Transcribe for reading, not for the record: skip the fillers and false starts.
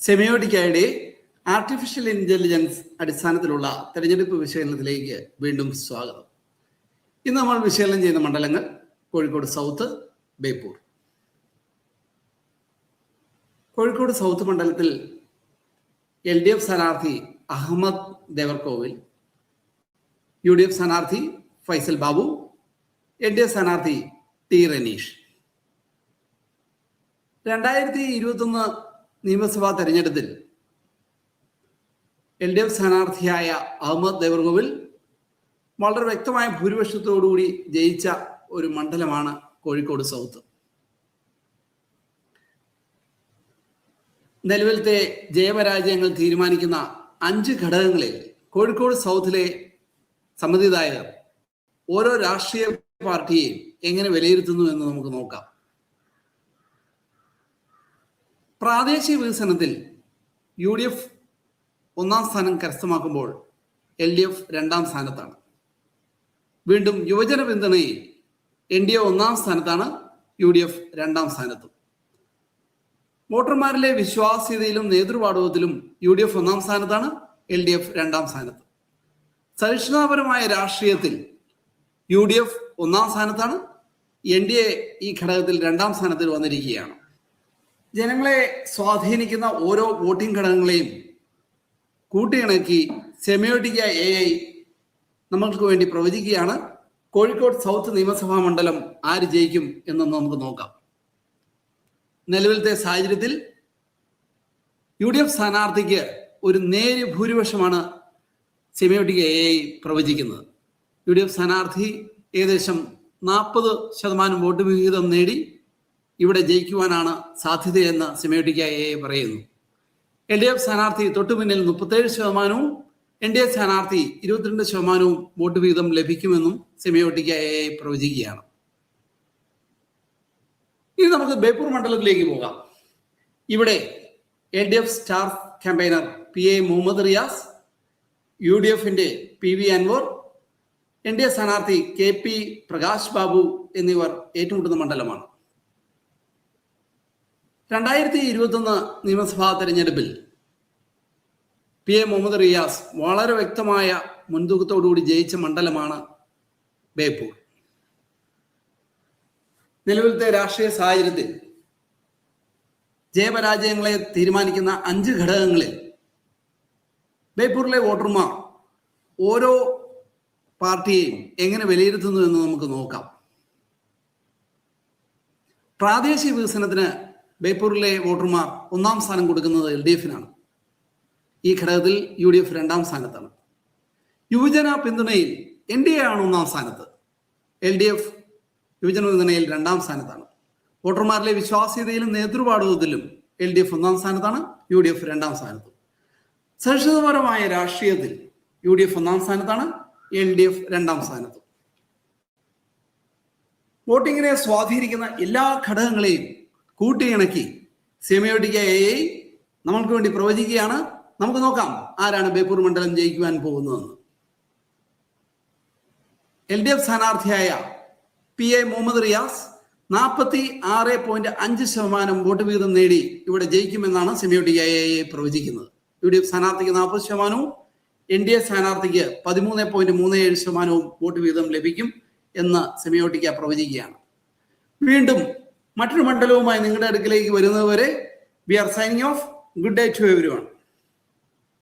സെമിയോട്ടിക്കയുടെ artificial intelligence അടിസ്ഥാനത്തിലുള്ള തെരഞ്ഞെടുപ്പ് വിശകലനത്തിലേക്ക് വീണ്ടും സ്വാഗതം. ഇന്ന് നമ്മൾ വിശകലനം ചെയ്യുന്ന മണ്ഡലങ്ങൾ കോഴിക്കോട് സൗത്ത്, ബേപ്പൂർ. കോഴിക്കോട് സൗത്ത് മണ്ഡലത്തിൽ LDF സ്ഥാനാർത്ഥി അഹമ്മദ് ദേവർകോവിൽ, UDF സ്ഥാനാർത്ഥി ഫൈസൽ ബാബു, LDF സ്ഥാനാർത്ഥി T റനീഷ്. 2021 നിയമസഭാ തെരഞ്ഞെടുപ്പിൽ LDF സ്ഥാനാർത്ഥിയായ അഹമ്മദ് ദേവർകോവിൽ വളരെ വ്യക്തമായ ഭൂരിപക്ഷത്തോടുകൂടി ജയിച്ച ഒരു മണ്ഡലമാണ് കോഴിക്കോട് സൗത്ത്. നിലവിലത്തെ ജയപരാജയങ്ങൾ തീരുമാനിക്കുന്ന 5 ഘടകങ്ങളിൽ കോഴിക്കോട് സൗത്തിലെ സമ്മതിദായകർ ഓരോ രാഷ്ട്രീയ പാർട്ടിയെയും എങ്ങനെ വിലയിരുത്തുന്നു എന്ന് നമുക്ക് നോക്കാം. പ്രാദേശിക വികസനത്തിൽ UDF 1-ാം സ്ഥാനം കരസ്ഥമാക്കുമ്പോൾ LDF 2-ാം സ്ഥാനത്താണ്. വീണ്ടും യുവജന പിന്തുണയിൽ NDA 1-ാം സ്ഥാനത്താണ്, UDF 2-ാം സ്ഥാനത്തും. വോട്ടർമാരിലെ വിശ്വാസ്യതയിലും നേതൃപാടവത്തിലും UDF 1-ാം സ്ഥാനത്താണ്, LDF 2-ാം സ്ഥാനത്ത്. സഹിഷ്ണുതാപരമായ രാഷ്ട്രീയത്തിൽ UDF 1-ാം സ്ഥാനത്താണ്, NDA ഈ ഘടകത്തിൽ 2-ാം സ്ഥാനത്തിൽ വന്നിരിക്കുകയാണ്. ജനങ്ങളെ സ്വാധീനിക്കുന്ന ഓരോ വോട്ടിംഗ് ഘടകങ്ങളെയും കൂട്ടിയിണക്കി സെമിയോട്ടിക്ക AI നമ്മൾക്ക് വേണ്ടി പ്രവചിക്കുകയാണ്. കോഴിക്കോട് സൗത്ത് നിയമസഭാ മണ്ഡലം ആര് ജയിക്കും എന്നൊന്ന് നമുക്ക് നോക്കാം. നിലവിലത്തെ സാഹചര്യത്തിൽ UDF സ്ഥാനാർത്ഥിക്ക് ഒരു നേരിയ ഭൂരിപക്ഷമാണ് സെമിയോട്ടിക്ക AI പ്രവചിക്കുന്നത്. UDF സ്ഥാനാർത്ഥി ഏകദേശം 40% വോട്ട് വിഹിതം നേടി ഇവിടെ ജയിക്കുവാനാണ് സാധ്യതയെന്ന് സെമിയോട്ടിക്ക AI പറയുന്നു. LDF സ്ഥാനാർത്ഥി തൊട്ടുപിന്നിൽ 37%, NDA സ്ഥാനാർത്ഥി 22% വോട്ട് വിഹിതം ലഭിക്കുമെന്നും സെമിയോട്ടിക്ക AI പ്രവചിക്കുകയാണ്. ഇനി നമുക്ക് ബേപ്പൂർ മണ്ഡലത്തിലേക്ക് പോകാം. ഇവിടെ LDF star campaigner PA Muhammad Riyas, UDFന്റെ PV അൻവർ, NDA സ്ഥാനാർത്ഥി KP പ്രകാശ് ബാബു എന്നിവർ ഏറ്റുമുട്ടുന്ന മണ്ഡലമാണ്. 2021 നിയമസഭാ തെരഞ്ഞെടുപ്പിൽ PA മുഹമ്മദ് റിയാസ് വളരെ വ്യക്തമായ മുൻതൂക്കത്തോടുകൂടി ജയിച്ച മണ്ഡലമാണ് ബേപ്പൂർ. നിലവിലത്തെ രാഷ്ട്രീയ സാഹചര്യത്തിൽ ജയപരാജയങ്ങളെ തീരുമാനിക്കുന്ന 5 ഘടകങ്ങളിൽ ബേപ്പൂരിലെ വോട്ടർമാർ ഓരോ പാർട്ടിയെയും എങ്ങനെ വിലയിരുത്തുന്നു എന്ന് നമുക്ക് നോക്കാം. പ്രാദേശിക വികസനത്തിന് ബേപ്പൂരിലെ വോട്ടർമാർ 1-ാം സ്ഥാനം കൊടുക്കുന്നത് LDFനാണ്. ഈ ഘടകത്തിൽ UDF 2-ാം സ്ഥാനത്താണ്. യുവജന പിന്തുണയിൽ NDA ആണ് 1-ാം സ്ഥാനത്ത്, LDF യുവജന പിന്തുണയിൽ 2-ാം സ്ഥാനത്താണ്. വോട്ടർമാരിലെ വിശ്വാസ്യതയിലും നേതൃപാടവത്തിലും LDF 1-ാം സ്ഥാനത്താണ്, UDF 2-ാം സ്ഥാനത്തും. സഹിഷ്ണുതാപരമായ രാഷ്ട്രീയത്തിൽ UDF 1-ാം സ്ഥാനത്താണ്, LDF 2-ാം സ്ഥാനത്തും. വോട്ടിങ്ങിനെ സ്വാധീനിക്കുന്ന എല്ലാ ഘടകങ്ങളെയും കൂട്ടിയിണക്കി സെമിയോട്ടിക്ക AI നമ്മൾക്ക് വേണ്ടി പ്രവചിക്കുകയാണ്. നമുക്ക് നോക്കാം ആരാണ് ബേപ്പൂർ മണ്ഡലം ജയിക്കുവാൻ പോകുന്നതെന്ന്. LDF സ്ഥാനാർത്ഥിയായ PA മുഹമ്മദ് റിയാസ് 46.5% വോട്ട് വീതം നേടി ഇവിടെ ജയിക്കുമെന്നാണ് സെമിയോട്ടിക്ക AI പ്രവചിക്കുന്നത്. UDF സ്ഥാനാർത്ഥിക്ക് 40%, NDA സ്ഥാനാർത്ഥിക്ക് 13.37% വോട്ട് വീതം ലഭിക്കും എന്ന് സെമിയോട്ടിക്ക പ്രവചിക്കുകയാണ്. വീണ്ടും മറ്റൊരു മണ്ഡലവുമായി നിങ്ങളുടെ അടുക്കിലേക്ക് വരുന്നതുവരെ we are signing off. Good day to everyone.